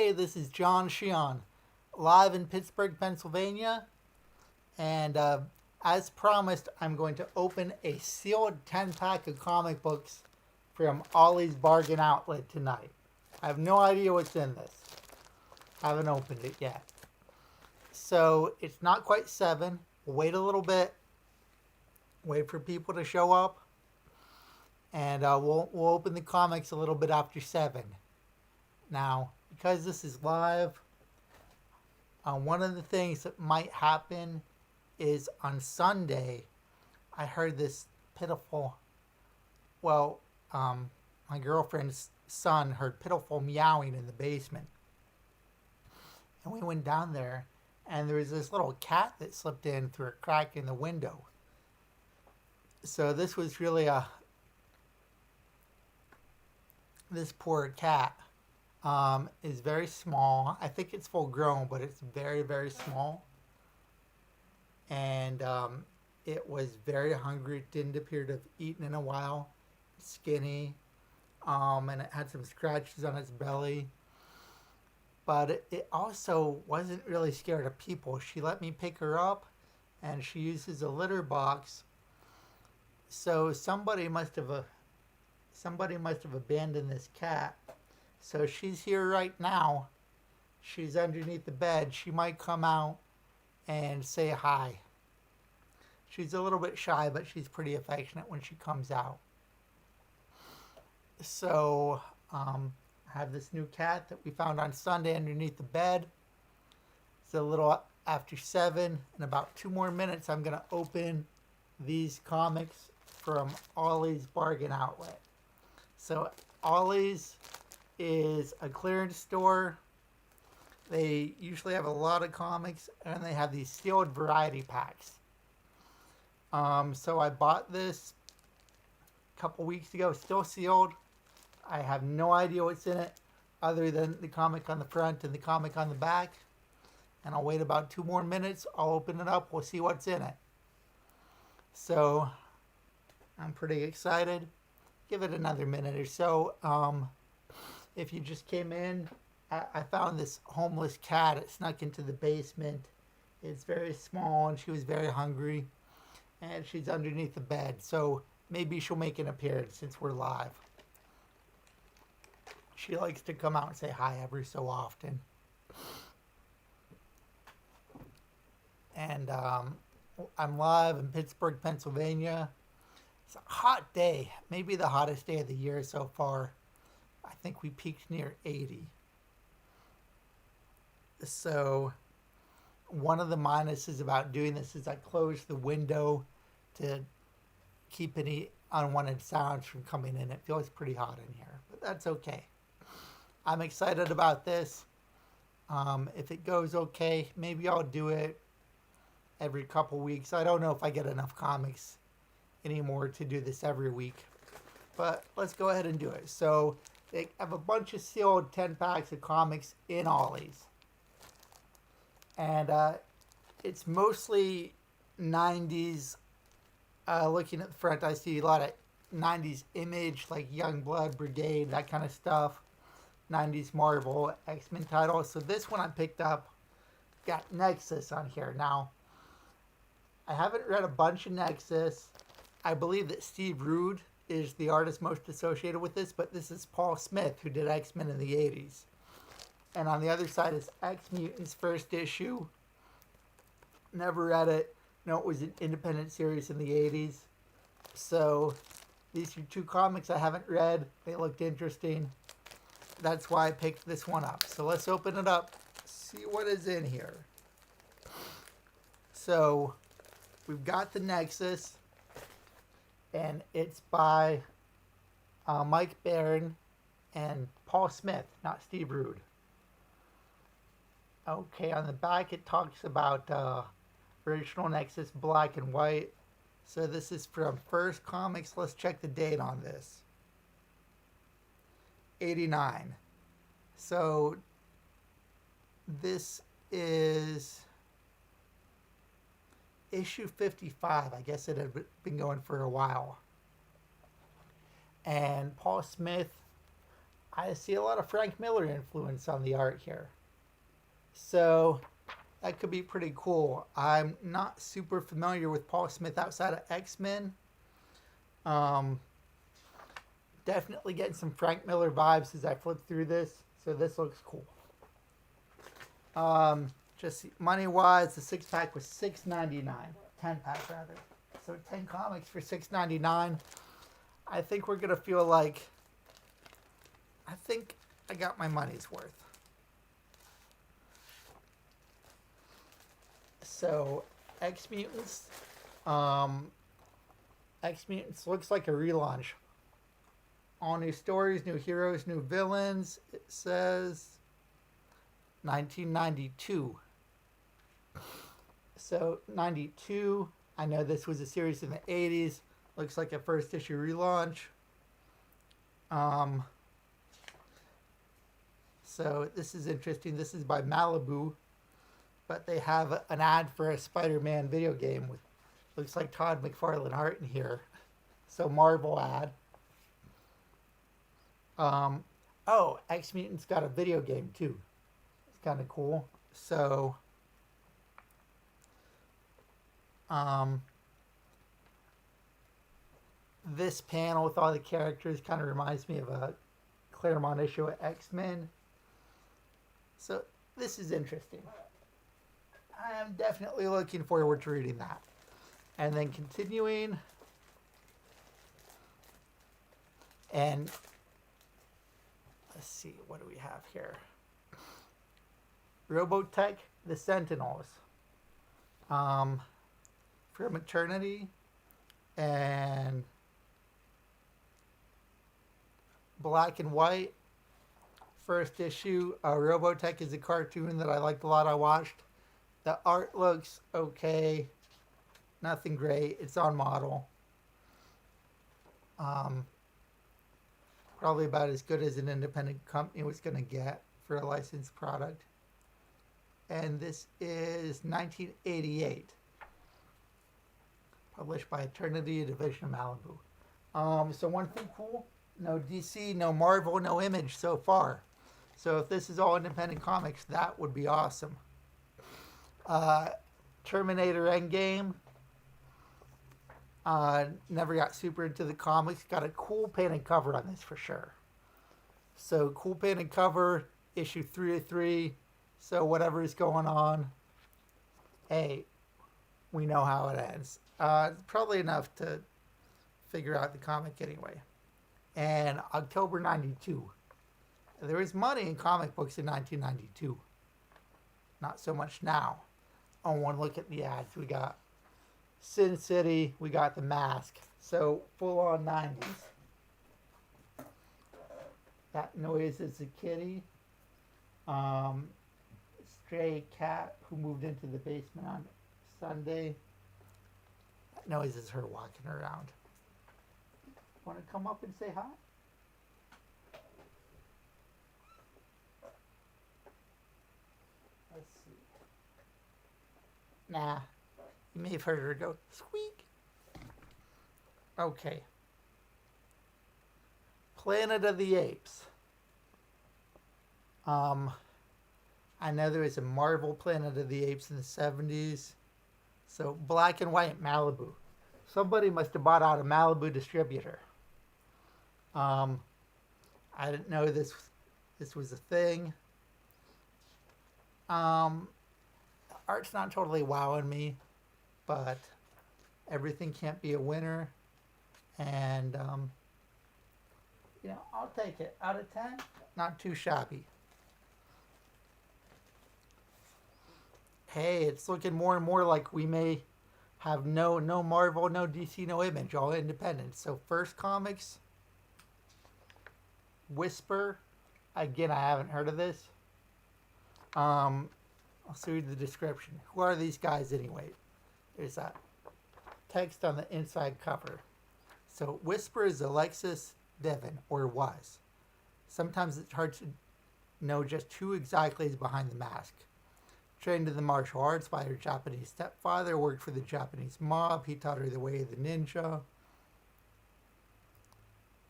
Hey, this is Cihon, live in Pittsburgh, Pennsylvania. And as promised, I'm going to open a sealed 10-pack of comic books from Ollie's Bargain Outlet tonight. I have no idea what's in this. I haven't opened it yet. So it's not quite 7. We'll wait a little bit. Wait for people to show up. And we'll open the comics a little bit after 7. Now, because this is live, one of the things that might happen is on Sunday, I heard this pitiful, my girlfriend's son heard pitiful meowing in the basement. And we went down there, and there was this little cat that slipped in through a crack in the window. So this was really this poor cat. Is very small. I think it's full grown, but it's very, very small. And it was very hungry. It didn't appear to have eaten in a while. Skinny. And it had some scratches on its belly. But it also wasn't really scared of people. She let me pick her up, and she uses a litter box. So somebody must have abandoned this cat. So she's here right now. She's underneath the bed. She might come out and say hi. She's a little bit shy, but she's pretty affectionate when she comes out. So I have this new cat that we found on Sunday underneath the bed. It's a little after 7. In about 2 more minutes, I'm going to open these comics from Ollie's Bargain Outlet. So Ollie's is a clearance store. They usually have a lot of comics, and they have these sealed variety packs. So I bought this a couple weeks ago, still sealed. I have no idea what's in it other than the comic on the front and the comic on the back. And I'll wait about 2 more minutes. I'll open it up. We'll see what's in it. So I'm pretty excited. Give it another minute or so. If you just came in, I found this homeless cat. It snuck into the basement. It's very small, and she was very hungry. And she's underneath the bed. So maybe she'll make an appearance since we're live. She likes to come out and say hi every so often. And I'm live in Pittsburgh, Pennsylvania. It's a hot day. Maybe the hottest day of the year so far. I think we peaked near 80. So one of the minuses about doing this is I closed the window to keep any unwanted sounds from coming in. It feels pretty hot in here, but that's okay. I'm excited about this. If it goes okay, maybe I'll do it every couple weeks. I don't know if I get enough comics anymore to do this every week, but let's go ahead and do it. So they have a bunch of sealed 10 packs of comics in Ollie's. And it's mostly 90s. Looking at the front, I see a lot of 90s Image, like Youngblood, Brigade, that kind of stuff. 90s Marvel, X-Men titles. So this one I picked up got Nexus on here. Now, I haven't read a bunch of Nexus. I believe that Steve Rude is the artist most associated with this, but this is Paul Smith, who did X-Men in the 80s. And on the other side is X-Mutants first issue. Never read it. No, it was an independent series in the 80s. So these are 2 comics I haven't read. They looked interesting. That's why I picked this one up. So let's open it up, see what is in here. So we've got the Nexus. And it's by Mike Barron and Paul Smith, not Steve Rude. Okay, on the back it talks about original Nexus black and white. So this is from First Comics. Let's check the date on this. 89. So this is issue 55. I guess it had been going for a while. And Paul Smith, I see a lot of Frank Miller influence on the art here. So that could be pretty cool. I'm not super familiar with Paul Smith outside of X-Men. Definitely getting some Frank Miller vibes as I flip through this. So this looks cool. Just money-wise, the 6-pack was $6.99. 10-pack rather. So 10 comics for $6.99. I think we're going to feel like... I think I got my money's worth. So, X-Mutants. X-Mutants looks like a relaunch. All new stories, new heroes, new villains. It says 1992. So, 92. I know this was a series in the 80s. Looks like a first issue relaunch. So this is interesting. This is by Malibu, but they have an ad for a Spider-Man video game with looks like Todd McFarlane art in here. So Marvel ad. Oh, X-Mutants got a video game too. It's kind of cool. So this panel with all the characters kind of reminds me of a Claremont issue of X-Men. So this is interesting. I am definitely looking forward to reading that. And then continuing. And let's see, what do we have here? Robotech, the Sentinels. From Eternity. And Black and White. First issue, Robotech is a cartoon that I liked a lot. I watched. The art looks okay. Nothing great. It's on model. Probably about as good as an independent company was going to get for a licensed product. And this is 1988. Published by Eternity, a division of Malibu. So one thing cool, no DC, no Marvel, no Image so far. So if this is all independent comics, that would be awesome. Terminator Endgame. Never got super into the comics. Got a cool painted cover on this for sure. So cool painted cover, issue 3 of 3. So whatever is going on, hey, we know how it ends. Probably enough to figure out the comic anyway. And October 92. There was money in comic books in 1992. Not so much now. On one look at the ads, we got Sin City, we got The Mask. So full on 90s. That Noise is a kitty. Stray cat who moved into the basement on Sunday. That Noise is her walking around. Want to come up and say hi? Let's see. Nah. You may have heard her go, squeak. Okay. Planet of the Apes. I know there was a Marvel Planet of the Apes in the 70s. So Black and White Malibu. Somebody must have bought out a Malibu distributor. I didn't know this was a thing. Art's not totally wowing me, but everything can't be a winner. And, I'll take it. Out of 10, not too shabby. Hey, it's looking more and more like we may have no Marvel, no DC, no Image, all independent. So First Comics, Whisper. Again, I haven't heard of this. I'll read the description. Who are these guys anyway? There's that text on the inside cover. So Whisper is Alexis Devon, or was. Sometimes it's hard to know just who exactly is behind the mask. Trained in the martial arts by her Japanese stepfather, worked for the Japanese mob. He taught her the way of the ninja.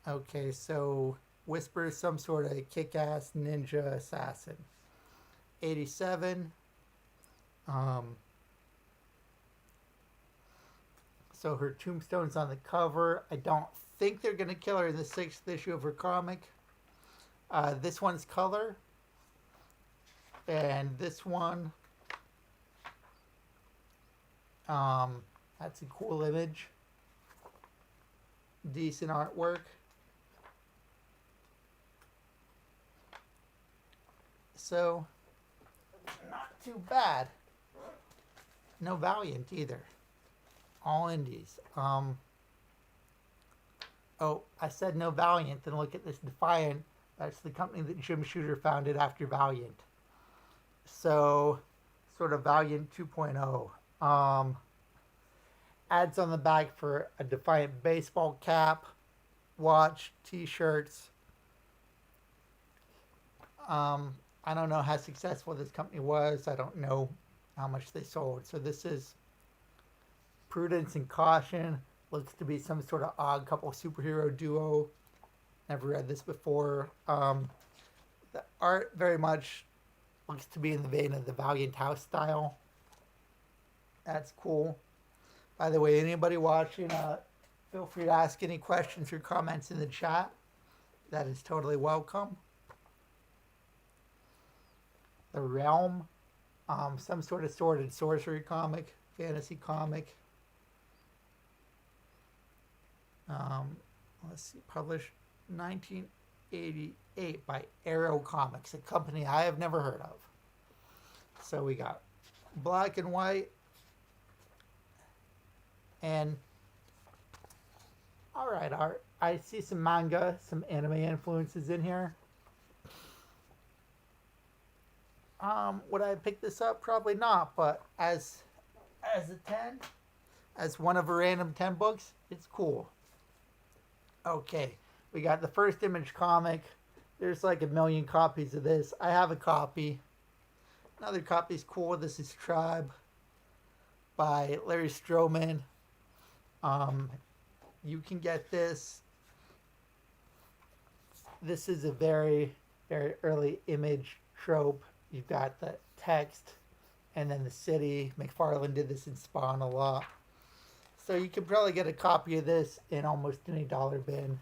Okay, so Whisper, some sort of kick-ass ninja assassin. 87. So her tombstone's on the cover. I don't think they're going to kill her in the 6th issue of her comic. This one's color. And this one, that's a cool image. Decent artwork. So, not too bad. No Valiant either. All indies. Oh, I said no Valiant, then look at this Defiant. That's the company that Jim Shooter founded after Valiant. So, sort of Valiant 2.0. Ads on the back for a Defiant baseball cap, watch, t-shirts. I don't know how successful this company was. I don't know how much they sold. So this is Prudence and Caution. Looks to be some sort of odd couple superhero duo. Never read this before. The art very much looks to be in the vein of the Valiant House style. That's cool. By the way, anybody watching, feel free to ask any questions or comments in the chat. That is totally welcome. The Realm, some sort of sword and sorcery comic, fantasy comic. Let's see, published 1988 by Arrow Comics, a company I have never heard of. So we got black and white, and all right, art. I see some manga, some anime influences in here. Would I pick this up? Probably not, but as a 10, as one of a random 10 books, it's cool. Okay, we got the first Image comic. There's like 1 million copies of this. I have a copy. Another copy's cool. This is Tribe by Larry Stroman. You can get this. This is a very, very early Image trope. You've got the text and then the city. McFarlane did this in Spawn a lot. So you can probably get a copy of this in almost any dollar bin.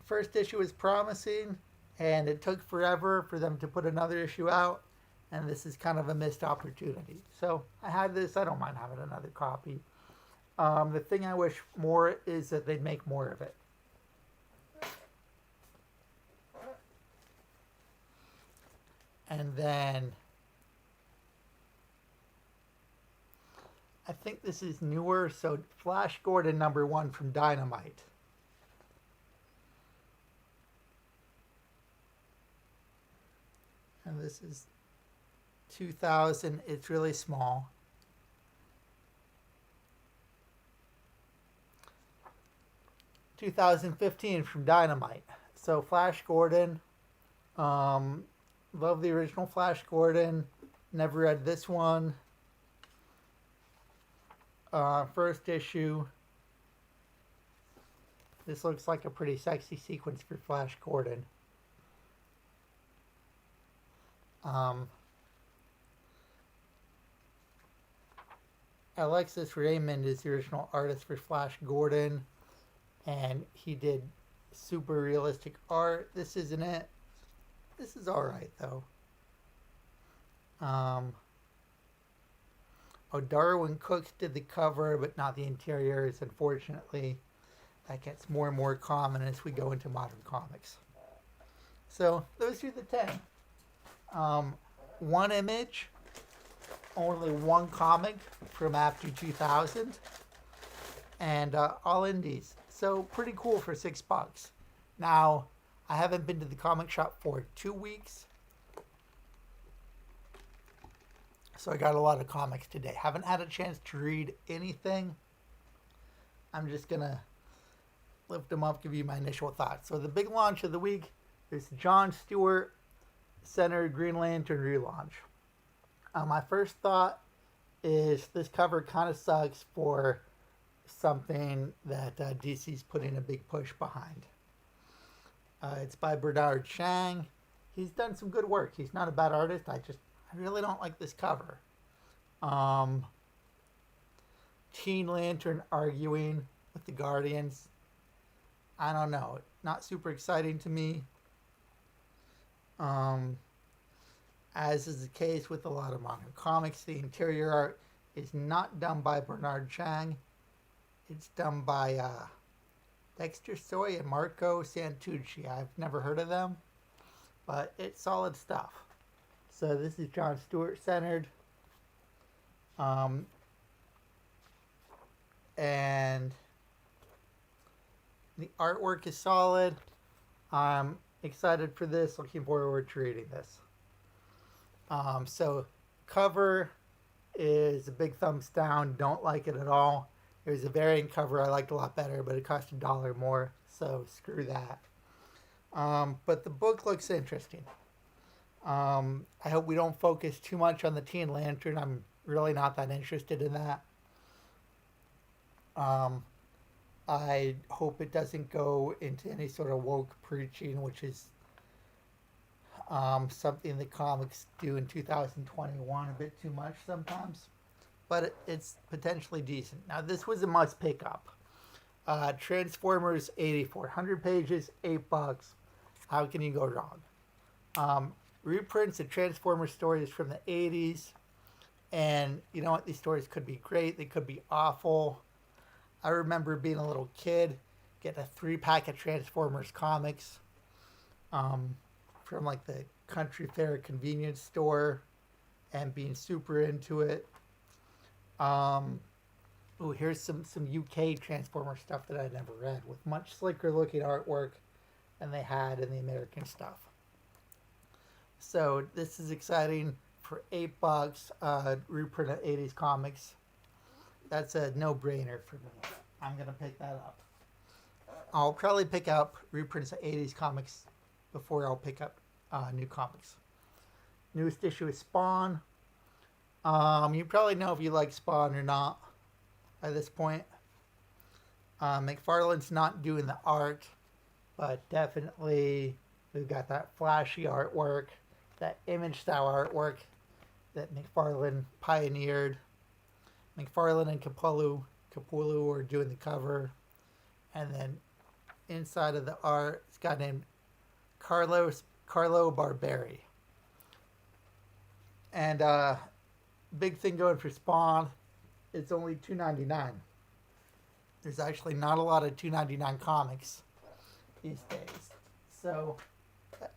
First issue was promising, and it took forever for them to put another issue out, and this is kind of a missed opportunity. So I had this. I don't mind having another copy. The thing I wish more is that they'd make more of it. And then I think this is newer, so Flash Gordon #1 from Dynamite. And this is 2000. It's really small. (2015) from Dynamite. So Flash Gordon. Love the original Flash Gordon. Never read this one. First issue. This looks like a pretty sexy sequence for Flash Gordon. Alexis Raymond is the original artist for Flash Gordon, and he did super realistic art. This isn't it. This is alright, though. Darwin Cook did the cover, but not the interiors, unfortunately. That gets more and more common as we go into modern comics. So, those are the 10. One image, only one comic from after 2000, and all indies. So, pretty cool for $6. Now, I haven't been to the comic shop for 2 weeks. So I got a lot of comics today. Haven't had a chance to read anything. I'm just going to lift them up, give you my initial thoughts. So the big launch of the week is Jon Stewart Center Green Lantern relaunch. My first thought is this cover kind of sucks for something that DC's putting a big push behind. It's by Bernard Chang. He's done some good work. He's not a bad artist. I really don't like this cover. Teen Lantern arguing with the Guardians. I don't know. Not super exciting to me. As is the case with a lot of manga comics, the interior art is not done by Bernard Chang. It's done by Dexter Soy and Marco Santucci. I've never heard of them, but it's solid stuff. So this is Jon Stewart centered. And the artwork is solid. I'm excited for this. Looking forward to reading this. So cover is a big thumbs down. Don't like it at all. There's a variant cover I liked a lot better, but it cost $1 more. So screw that. But the book looks interesting. I hope we don't focus too much on the Teen Lantern. I'm really not that interested in that. I hope it doesn't go into any sort of woke preaching, which is something the comics do in 2021 a bit too much sometimes. But it's potentially decent. Now, this was a must pick up. Transformers 8400 pages, $8. How can you go wrong? Reprints of Transformers stories from the 80s. And you know what? These stories could be great. They could be awful. I remember being a little kid, getting a 3-pack of Transformers comics from like the Country Fair convenience store and being super into it. Here's some UK Transformer stuff that I never read with much slicker looking artwork than they had in the American stuff. So this is exciting for $8. Reprint of 80s comics. That's a no-brainer for me. I'm going to pick that up. I'll probably pick up reprints of 80s comics before I'll pick up new comics. Newest issue is Spawn. You probably know if you like Spawn or not by this point. McFarlane's not doing the art, but definitely we've got that flashy artwork, that image style artwork that McFarlane pioneered. McFarlane and Capullo are doing the cover. And then inside of the art, it's a guy named Carlo Barberi. And big thing going for Spawn, it's only $2.99. There's actually not a lot of $2.99 comics these days. So,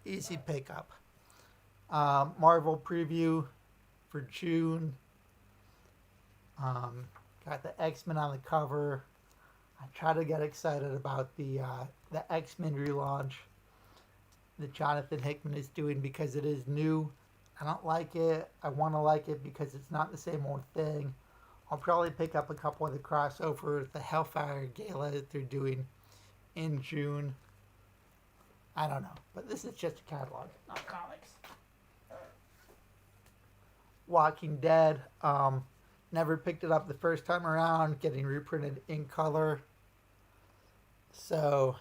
easy pickup. Marvel preview for June. Got the X-Men on the cover. I try to get excited about the X-Men relaunch that Jonathan Hickman is doing because it is new. I don't like it. I want to like it because it's not the same old thing. I'll probably pick up a couple of the crossovers, the Hellfire Gala that they're doing in June. I don't know. But this is just a catalog, not comics. Walking Dead. Never picked it up the first time around, getting reprinted in color. So,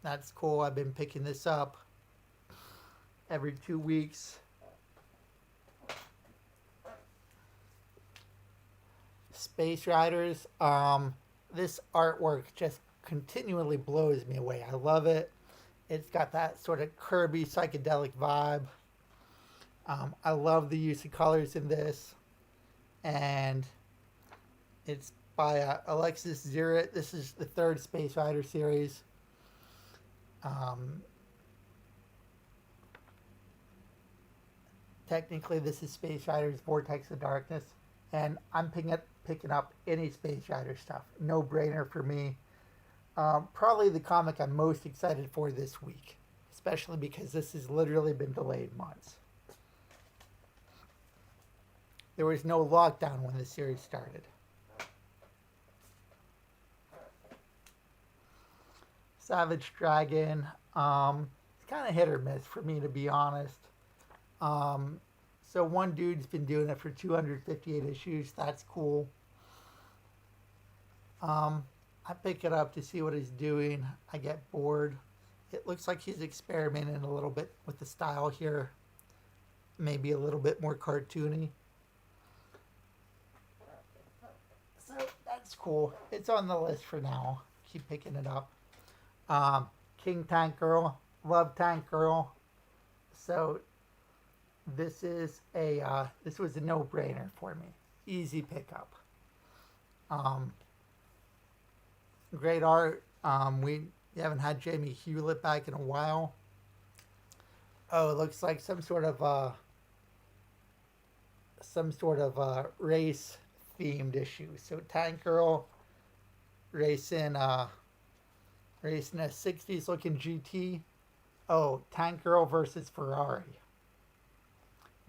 that's cool. I've been picking this up every 2 weeks. Space Riders. This artwork just continually blows me away. I love it. It's got that sort of Kirby psychedelic vibe. I love the use of colors in this. And it's by Alexis Zirrit. This is the third Space Rider series. Technically, this is Space Riders Vortex of Darkness. And I'm picking up any Space Rider stuff. No brainer for me. Probably the comic I'm most excited for this week. Especially because this has literally been delayed months. There was no lockdown when the series started. Savage Dragon. It's kind of hit or miss for me, to be honest. So one dude's been doing it for 258 issues. That's cool. I pick it up to see what he's doing. I get bored. It looks like he's experimenting a little bit with the style here. Maybe a little bit more cartoony. So that's cool. It's on the list for now. Keep picking it up. King Tank Girl. Love Tank Girl. So this is this was a no-brainer for me. Easy pickup. Great art. We haven't had Jamie Hewlett back in a while. Oh, it looks like some sort of race themed issue. So Tank Girl racing a 60s looking GT. Oh, Tank Girl versus Ferrari.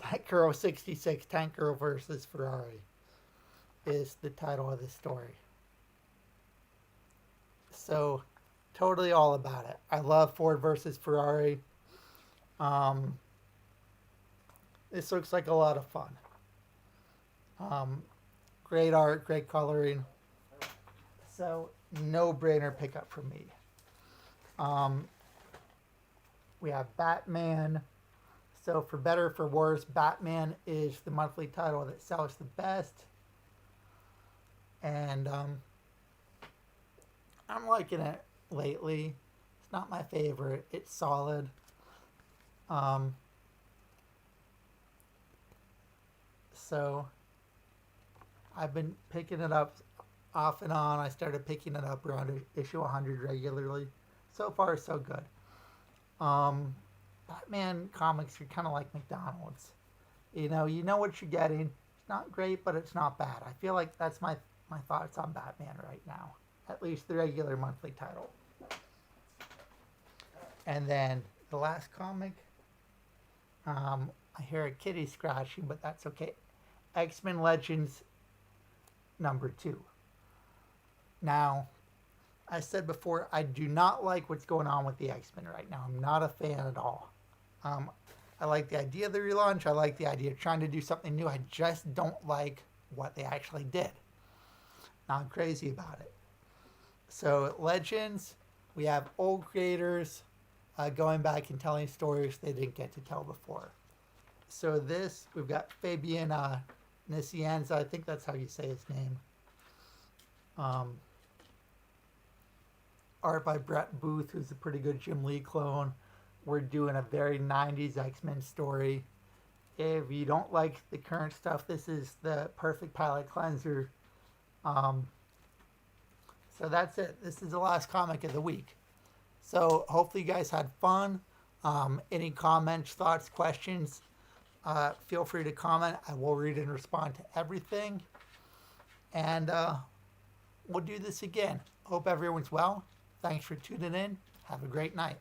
Tank Girl 66, Tank Girl versus Ferrari is the title of the story. So, totally all about it. I love Ford versus Ferrari. This looks like a lot of fun. Great art, great coloring. So, no-brainer pickup for me. We have Batman. So, for better or for worse, Batman is the monthly title that sells the best. And I'm liking it lately. It's not my favorite. It's solid. So I've been picking it up off and on. I started picking it up around issue 100 regularly. So far, so good. Batman comics are kind of like McDonald's. You know what you're getting. It's not great, but it's not bad. I feel like that's my thoughts on Batman right now. At least the regular monthly title. And then the last comic, I hear a kitty scratching, but that's okay. XMen Legends #2. Now, I said before, I do not like what's going on with the X-Men right now. I'm not a fan at all. I like the idea of the relaunch. I like the idea of trying to do something new. I just don't like what they actually did. Not crazy about it. So Legends, we have old creators going back and telling stories they didn't get to tell before. So this, we've got Fabian Nicienza, I think that's how you say his name. Art by Brett Booth, who's a pretty good Jim Lee clone. We're doing a very 90s X-Men story. If you don't like the current stuff, this is the perfect palate cleanser. So that's it. This is the last comic of the week. So hopefully you guys had fun. Any comments, thoughts, questions, feel free to comment. I will read and respond to everything. And we'll do this again. Hope everyone's well. Thanks for tuning in. Have a great night.